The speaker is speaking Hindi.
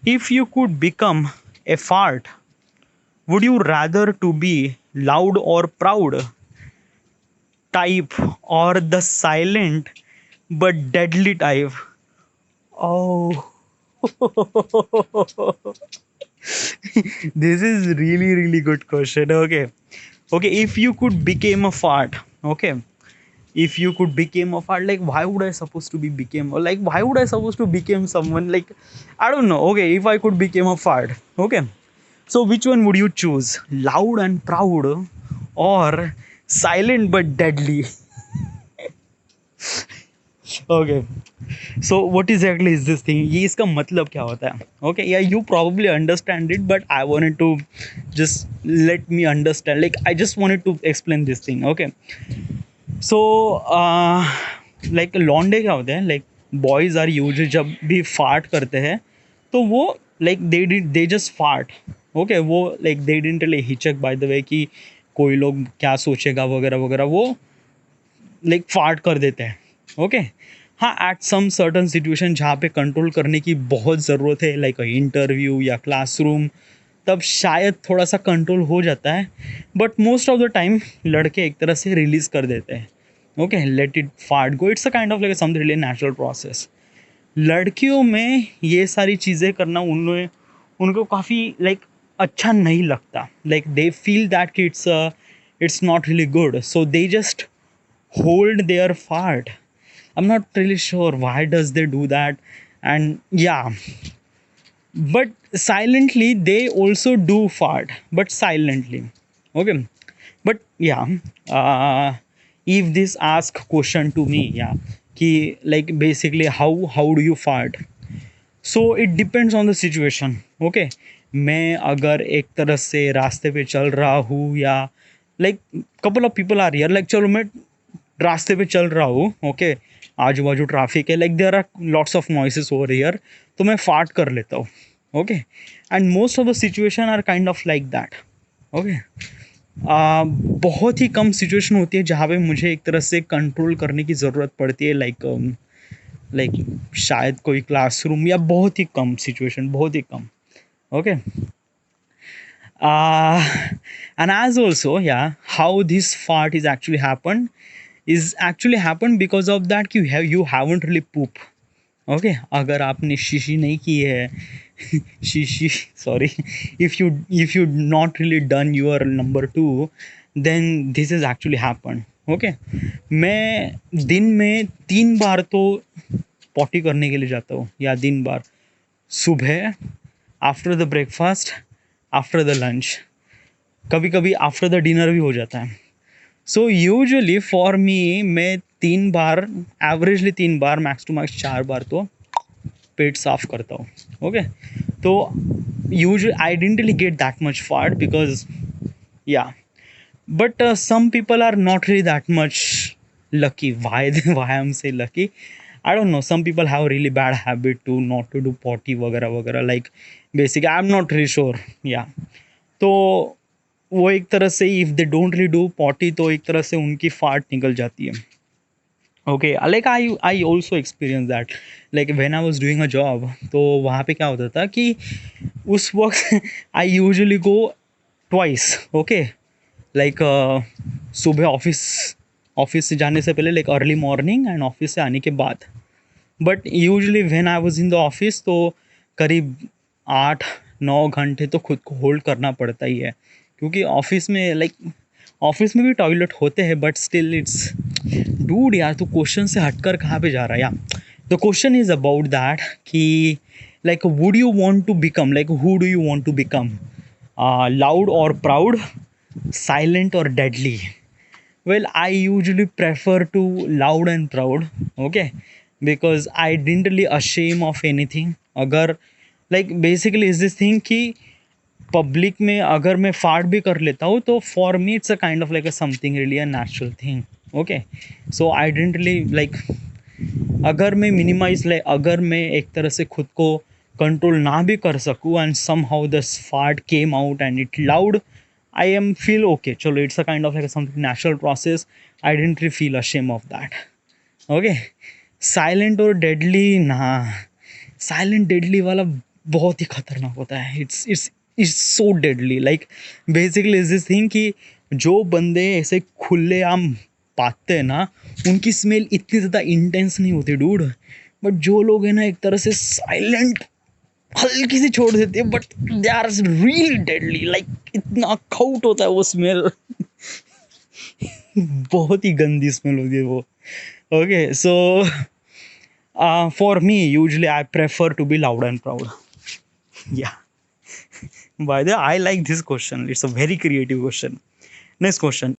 If you could become a fart, would you rather to be loud or proud type, or the silent but deadly type? Oh, this is really good question. Okay. Okay, if you could become a fart, okay, if you could become a fart, like why would I supposed to be became, or like why would I supposed to become someone, like I don't know. Okay, if I could become a fart, okay, so which one would you choose, loud and proud or silent but deadly? Okay, so what exactly is this thing, ये इसका मतलब क्या होता है? Okay, yeah, you probably understand it, but I wanted to just let me understand, like I just wanted to explain this thing. Okay, so like लॉन्डे क्या होते हैं, लाइक बॉयज़ आर यूजुअली जब भी फार्ट करते हैं तो वो like they just fart. Okay, वो लाइक दे डिडंट रियली हिचक बाय द वे कि कोई लोग क्या सोचेगा वगैरह वगैरह, वो लाइक फार्ट कर देते हैं। ओके, हाँ, एट सम सर्टन सिचुएशन जहाँ पे कंट्रोल करने की बहुत ज़रूरत है, लाइक इंटरव्यू या क्लासरूम, तब शायद थोड़ा सा कंट्रोल हो जाता है, but most of the time लड़के एक तरह से रिलीज कर देते हैं। Okay, let it fart go, it's a kind of like something really natural process. लड़कियों में ये सारी चीज़ें करना उन्हें उनको काफ़ी लाइक अच्छा नहीं लगता, लाइक दे फील दैट कि it's not really good, so they just hold their fart. I'm not really sure why does they do that. And yeah, but silently they also do fart, but silently. Okay, but yeah, uh, if this ask question to me, yeah, कि like basically how do you fart, so it depends on the situation. Okay, मैं अगर एक तरह से रास्ते पे चल रहा हूँ, या like couple of people are here, like चलो मैं रास्ते पे चल रहा हूँ, ओके, आजू बाजू ट्रैफिक है, like there are lots of noises over here, तो मैं फार्ट कर लेता हूँ। Okay, and most of the situation are kind of like that. Okay, बहुत ही कम सिचुएशन होती है जहाँ पे मुझे एक तरह से कंट्रोल करने की ज़रूरत पड़ती है, लाइक शायद कोई क्लासरूम, या बहुत ही कम सिचुएशन, बहुत ही कम। Okay, and as also, yeah, how this fart is actually happened because of that you haven't really poop. Okay, अगर आपने शीशी नहीं की है, शीशी, sorry, if you not really done your number 2, then this is actually happen. Okay, मैं दिन में 3 बार तो पॉटी करने के लिए जाता हूँ, या दिन बार, सुबह, after the breakfast, after the lunch, कभी कभी आफ्टर द डिनर भी हो जाता है। सो यूजुअली फॉर मी, मैं 3 बार, एवरेजली 3 बार, मैक्स टू मैक्स 4 बार तो पेट साफ करता हूँ। ओके, तो usually I didn't really get that much fart because yeah, but some people are not really that much lucky. Why I'm say lucky, I don't know. Some people have really bad habit to not to do potty वगैरह वगैरह, like basically I'm not really sure. Yeah, तो वो एक तरह से if they don't really do potty, तो एक तरह से उनकी फाट निकल जाती है। Okay, like I also experience that, like when I was doing a job, तो वहाँ पे क्या होता था कि उस वक्त I usually go twice. Okay, like सुबह ऑफिस से जाने से पहले, like early morning, and office से आने के बाद। But usually when I was in the office, तो करीब 8-9 घंटे तो खुद को होल्ड करना पड़ता ही है, क्योंकि ऑफिस में लाइक ऑफिस में भी टॉयलेट होते हैं, बट स्टिल इट्स डूड, यार तू क्वेश्चन से हटकर कहाँ पे जा रहा है। Yeah the question is about that कि like would you want to become, like who do you want to become, loud or proud, silent or deadly? Well, I usually prefer to loud and proud. Okay, because I didn't really ashamed of anything. अगर like basically is this thing कि पब्लिक में अगर मैं फाड़ भी कर लेता हूँ, तो for me it's a kind of like a something really a natural thing. Okay, so I didn't really like, अगर मैं मिनिमाइज, लाइक अगर मैं एक तरह से खुद को कंट्रोल ना भी कर सकूँ, and somehow this fart came out and it loud, I am feel okay, चलो it's a kind of like something natural process, I didn't really feel ashamed of that. Okay, silent और डेडली ना, साइलेंट डेडली वाला बहुत ही खतरनाक होता है। It's so deadly, like basically is this thing कि जो बंदे ऐसे खुलेआम पाते हैं ना, उनकी स्मेल इतनी ज़्यादा इंटेंस नहीं होती डूड। बट जो लोग हैं ना एक तरह से साइलेंट हल्की सी छोड़ देते हैं, but they are really deadly, like इतना खाउट होता है वो स्मेल। बहुत ही गंदी स्मेल होती है वो। Okay so for me usually I prefer to be loud and proud. या by the way, I like this question, it's a very creative question. Next question.